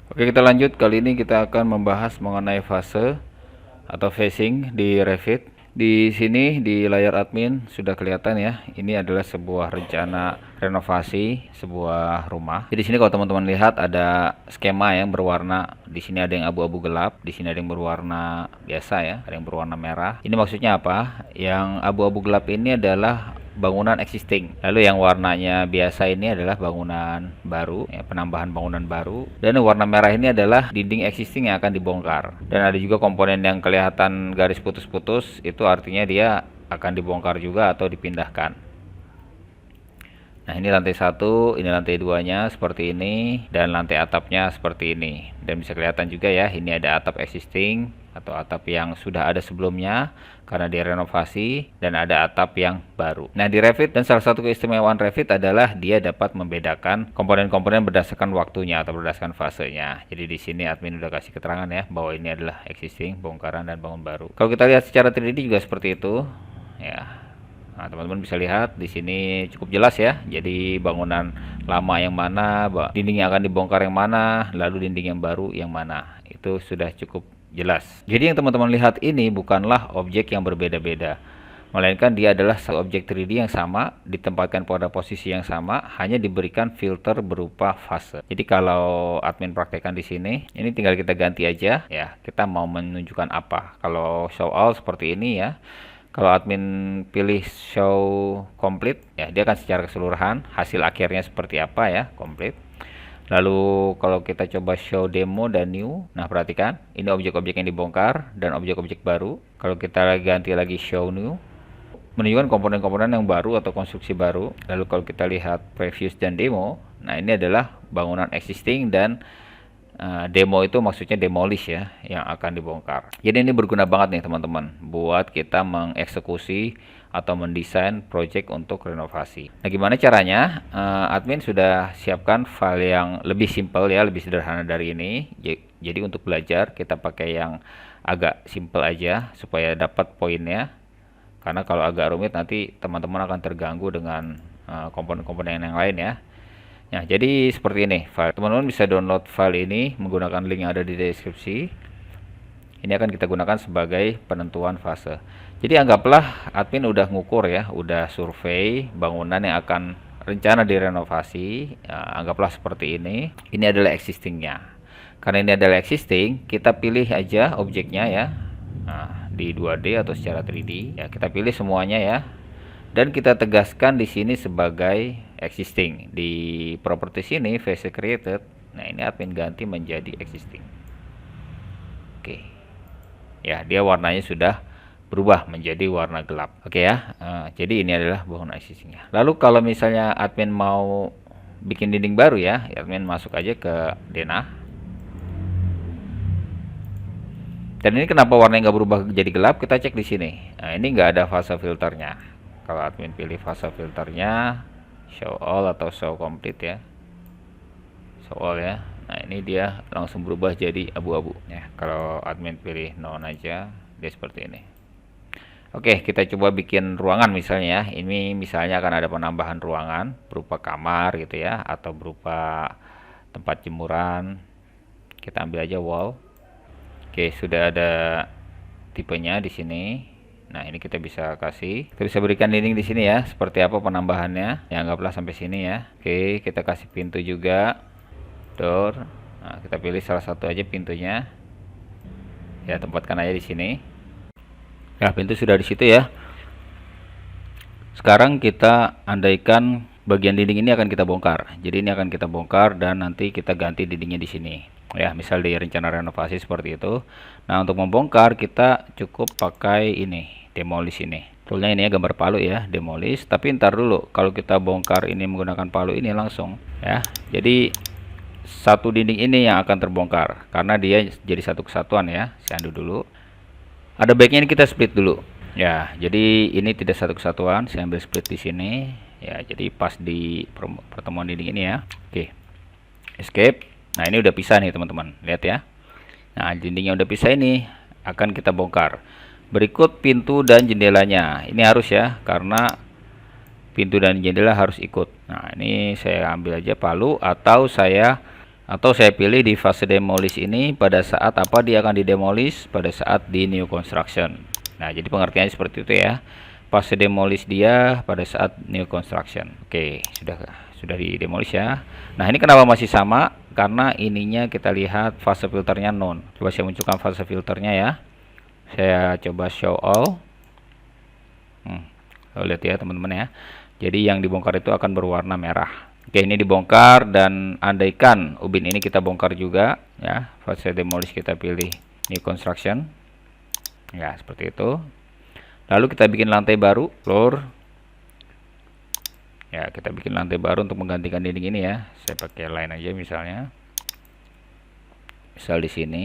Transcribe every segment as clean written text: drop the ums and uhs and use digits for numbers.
Oke, kita lanjut. Kali ini kita akan membahas mengenai fase atau phasing di Revit. Di sini di layar admin sudah kelihatan ya. Ini adalah sebuah rencana renovasi sebuah rumah. Jadi di sini kalau teman-teman lihat ada skema yang berwarna. Di sini ada yang abu-abu gelap, di sini ada yang berwarna biasa ya, ada yang berwarna merah. Ini maksudnya apa? Yang abu-abu gelap ini adalah bangunan existing. Lalu yang warnanya biasa ini adalah bangunan baru, ya, penambahan bangunan baru. Dan warna merah ini adalah dinding existing yang akan dibongkar. Dan ada juga komponen yang kelihatan garis putus-putus, itu artinya dia akan dibongkar juga atau dipindahkan. Nah, ini lantai 1, ini lantai 2-nya seperti ini, dan lantai atapnya seperti ini. Dan bisa kelihatan juga ya, ini ada atap existing atau atap yang sudah ada sebelumnya karena direnovasi, dan ada atap yang baru. Nah, di Revit, dan salah satu keistimewaan Revit adalah dia dapat membedakan komponen-komponen berdasarkan waktunya atau berdasarkan fasenya. Jadi di sini admin udah kasih keterangan ya bahwa ini adalah existing, bongkaran, dan bangun baru. Kalau kita lihat secara 3D juga seperti itu ya. Nah, teman-teman bisa lihat di sini cukup jelas ya. Jadi bangunan lama yang mana, dinding yang akan dibongkar yang mana, lalu dinding yang baru yang mana. Itu sudah cukup jelas. Jadi yang teman-teman lihat ini bukanlah objek yang berbeda-beda, melainkan dia adalah satu objek 3D yang sama, ditempatkan pada posisi yang sama, hanya diberikan filter berupa fase. Jadi kalau admin praktekkan di sini, ini tinggal kita ganti aja ya. Kita mau menunjukkan apa. Kalau show all seperti ini ya. Kalau admin pilih show complete ya, dia akan secara keseluruhan hasil akhirnya seperti apa ya, complete. Lalu kalau kita coba show demo dan new, nah perhatikan ini objek-objek yang dibongkar dan objek-objek baru. Kalau kita ganti lagi show new, menunjukkan komponen-komponen yang baru atau konstruksi baru. Lalu kalau kita lihat previous dan demo, nah ini adalah bangunan existing, dan demo itu maksudnya demolish ya, yang akan dibongkar. Jadi ini berguna banget nih teman-teman buat kita mengeksekusi atau mendesain project untuk renovasi. Nah, gimana caranya? Admin sudah siapkan file yang lebih simple ya, lebih sederhana dari ini. Jadi untuk belajar kita pakai yang agak simple aja supaya dapat poinnya. Karena kalau agak rumit nanti teman-teman akan terganggu dengan komponen-komponen yang lain ya. Nah, jadi seperti ini file. Teman-teman bisa download file ini menggunakan link yang ada di deskripsi. Ini akan kita gunakan sebagai penentuan fase. Jadi anggaplah admin udah ngukur ya, udah survei bangunan yang akan rencana direnovasi. Ya, anggaplah seperti ini. Ini adalah existingnya. Karena ini adalah existing, kita pilih aja objeknya ya. Nah, di 2D atau secara 3D ya, kita pilih semuanya ya. Dan kita tegaskan di sini sebagai existing. Di properti sini phase created. Nah, ini admin ganti menjadi existing. Oke. Ya, dia warnanya sudah berubah menjadi warna gelap. Oke ya. Jadi ini adalah bangunan existingnya. Lalu kalau misalnya admin mau bikin dinding baru ya, admin masuk aja ke denah. Dan ini kenapa warnanya nggak berubah jadi gelap? Kita cek di sini. Nah, ini nggak ada fase filternya. Kalau admin pilih fase filternya, show all atau show complete ya, show all ya. Nah, ini dia langsung berubah jadi abu-abu ya. Kalau admin pilih none aja, dia seperti ini. Oke, kita coba bikin ruangan misalnya ya. Ini misalnya akan ada penambahan ruangan berupa kamar gitu ya, atau berupa tempat jemuran. Kita ambil aja wall. Oke, sudah ada tipenya di sini. Nah, ini kita bisa kasih. Kita bisa berikan dinding di sini ya. Seperti apa penambahannya? Ya, anggaplah sampai sini ya. Oke, kita kasih pintu juga. Door. Nah, kita pilih salah satu aja pintunya. Ya, tempatkan aja di sini. Ya, pintu sudah di situ ya. Sekarang kita andaikan bagian dinding ini akan kita bongkar. Jadi ini akan kita bongkar dan nanti kita ganti dindingnya di sini. Ya, misal di rencana renovasi seperti itu. Nah, untuk membongkar kita cukup pakai ini, demolish ini. Toolnya ini ya, gambar palu ya, demolish. Tapi ntar dulu, kalau kita bongkar ini menggunakan palu ini langsung ya. Jadi satu dinding ini yang akan terbongkar karena dia jadi satu kesatuan ya. Saya undo dulu. Ada baiknya ini kita split dulu. Ya, jadi ini tidak satu kesatuan. Saya ambil split di sini. Ya, jadi pas di pertemuan dinding ini ya. Oke. Escape. Nah, ini udah pisah nih teman-teman, lihat ya. Nah, dindingnya udah pisah, ini akan kita bongkar. Berikut pintu dan jendelanya. Ini harus ya, karena pintu dan jendela harus ikut. Nah, ini saya ambil aja palu atau saya Atau saya pilih di fase demolish ini pada saat apa dia akan didemolish, pada saat di new construction. Nah, jadi pengertiannya seperti itu ya. Fase demolish dia pada saat new construction. Oke, sudah di demolish ya. Nah, ini kenapa masih sama? Karena ininya kita lihat fase filternya none. Coba saya munculkan fase filternya ya. Saya coba show all. Lihat ya teman-teman ya. Jadi yang dibongkar itu akan berwarna merah. Oke, ini dibongkar, dan andaikan ubin ini kita bongkar juga ya, fase demolish kita pilih new construction ya, seperti itu. Lalu kita bikin lantai baru, floor ya, kita bikin lantai baru untuk menggantikan dinding ini ya. Saya pakai line aja misalnya, misal di sini.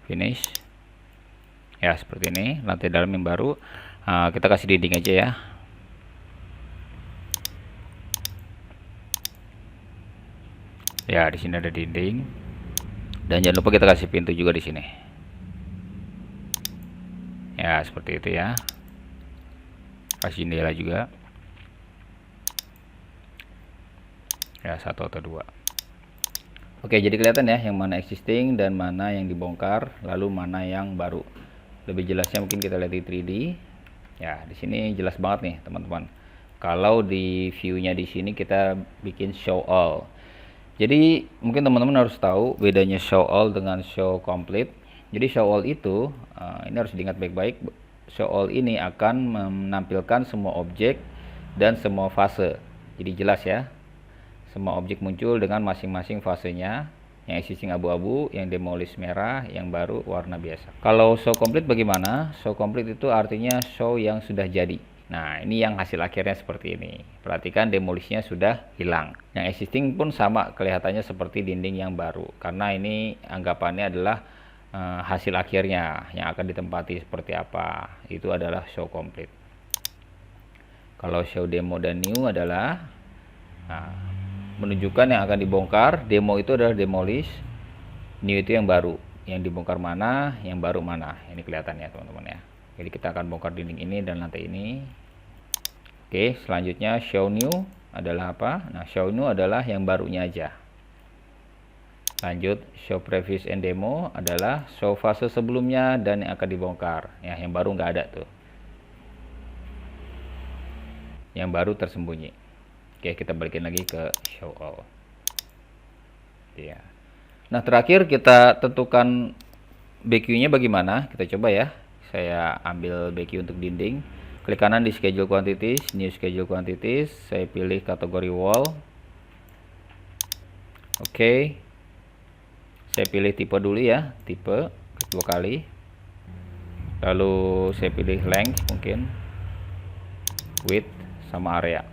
Finish ya, seperti ini lantai dalam yang baru. Kita kasih dinding aja ya. Ya, di sini ada dinding, dan jangan lupa kita kasih pintu juga di sini ya, seperti itu ya. Kasih jendela juga ya, 1 atau 2. Oke, jadi kelihatan ya yang mana existing dan mana yang dibongkar, lalu mana yang baru. Lebih jelasnya mungkin kita lihat di 3D. Ya, di sini jelas banget nih, teman-teman. Kalau di view-nya di sini kita bikin show all. Jadi, mungkin teman-teman harus tahu bedanya show all dengan show complete. Jadi, show all itu ini harus diingat baik-baik. Show all ini akan menampilkan semua objek dan semua fase. Jadi jelas ya. Semua objek muncul dengan masing-masing fasenya, yang existing abu-abu, yang demolish merah, yang baru warna biasa. Kalau show complete bagaimana? Show complete itu artinya show yang sudah jadi. Nah, ini yang hasil akhirnya seperti ini. Perhatikan demolishnya sudah hilang. Yang existing pun sama, kelihatannya seperti dinding yang baru. Karena ini anggapannya adalah hasil akhirnya yang akan ditempati seperti apa. Itu adalah show complete. Kalau show demo dan new adalah menunjukkan yang akan dibongkar. Demo itu adalah demolish, new itu yang baru, yang dibongkar mana, yang baru mana. Ini kelihatan ya teman-teman ya. Jadi kita akan bongkar dinding ini dan lantai ini. Oke, selanjutnya show new adalah apa? Nah, show new adalah yang barunya aja. Lanjut, show previous and demo adalah show fase sebelumnya dan yang akan dibongkar. Ya, yang baru nggak ada tuh. Yang baru tersembunyi. Oke, kita balikin lagi ke show all. Ya. Nah, terakhir kita tentukan BQ-nya bagaimana. Kita coba ya. Saya ambil BQ untuk dinding. Klik kanan di schedule quantities, new schedule quantities. Saya pilih kategori wall. Oke. Saya pilih tipe dulu ya, tipe. Klik 2 kali. Lalu saya pilih length mungkin, width sama area.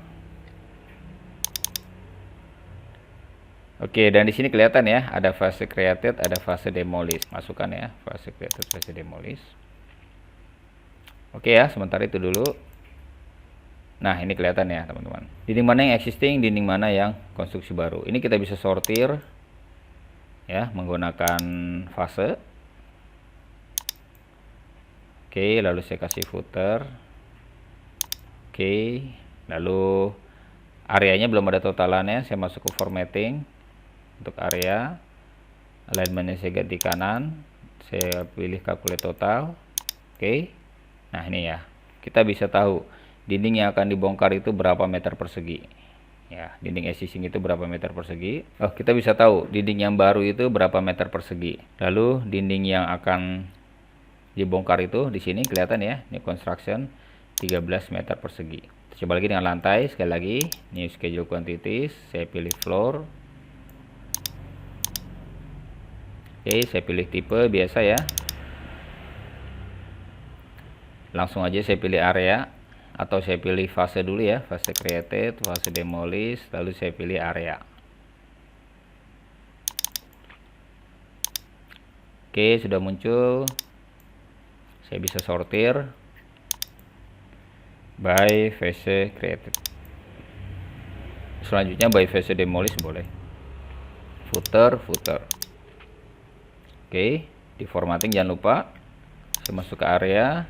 Oke, dan di sini kelihatan ya, ada fase created, ada fase demolish. Masukkan ya, fase created, fase demolish. Oke ya, sementara itu dulu. Nah, ini kelihatan ya, teman-teman. Dinding mana yang existing, dinding mana yang konstruksi baru. Ini kita bisa sortir ya, menggunakan fase. Oke, lalu saya kasih footer. Oke, lalu areanya belum ada totalannya, saya masuk ke formatting. Untuk area, alignmentnya saya ganti kanan, saya pilih calculate total. Oke. Nah, ini ya, kita bisa tahu dinding yang akan dibongkar itu berapa meter persegi ya, dinding existing itu berapa meter persegi. Oh, kita bisa tahu dinding yang baru itu berapa meter persegi. Lalu dinding yang akan dibongkar itu di sini kelihatan ya, ini construction 13 meter persegi. Coba lagi dengan lantai, sekali lagi new schedule quantities, saya pilih floor. Oke, saya pilih tipe biasa ya. Langsung aja saya pilih area, atau saya pilih fase dulu ya, fase created, fase demolish, lalu saya pilih area. Oke, sudah muncul. Saya bisa sortir by fase created. Selanjutnya by fase demolish boleh. Footer. Oke, Di formatting jangan lupa, saya masuk ke area,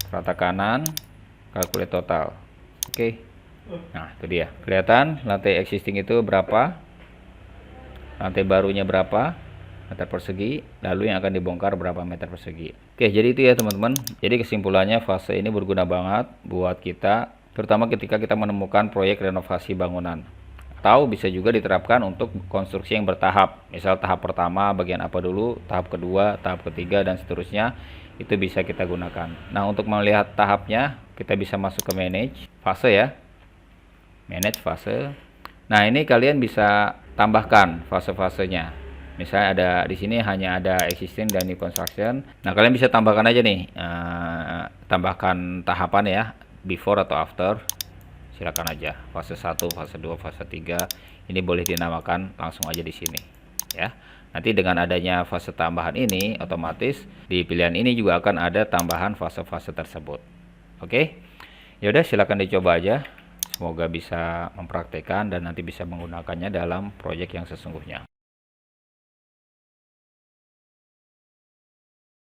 rata kanan, calculate total. Oke. Nah, itu dia. Kelihatan lantai existing itu berapa, lantai barunya berapa meter persegi, lalu yang akan dibongkar berapa meter persegi. Oke, jadi itu ya teman-teman. Jadi kesimpulannya fase ini berguna banget buat kita, terutama ketika kita menemukan proyek renovasi bangunan. Atau bisa juga diterapkan untuk konstruksi yang bertahap. Misal tahap pertama bagian apa dulu, tahap kedua, tahap ketiga, dan seterusnya. Itu bisa kita gunakan. Nah, untuk melihat tahapnya, kita bisa masuk ke manage fase ya. Manage fase. Nah, ini kalian bisa tambahkan fase-fasenya. Misalnya ada di sini hanya ada existing dan new construction. Nah, kalian bisa tambahkan aja nih, tambahkan tahapan ya, before atau after. Silakan aja, fase 1, fase 2, fase 3. Ini boleh dinamakan langsung aja di sini ya. Nanti dengan adanya fase tambahan ini, otomatis di pilihan ini juga akan ada tambahan fase-fase tersebut. Oke. Ya udah, silakan dicoba aja. Semoga bisa mempraktekkan dan nanti bisa menggunakannya dalam proyek yang sesungguhnya.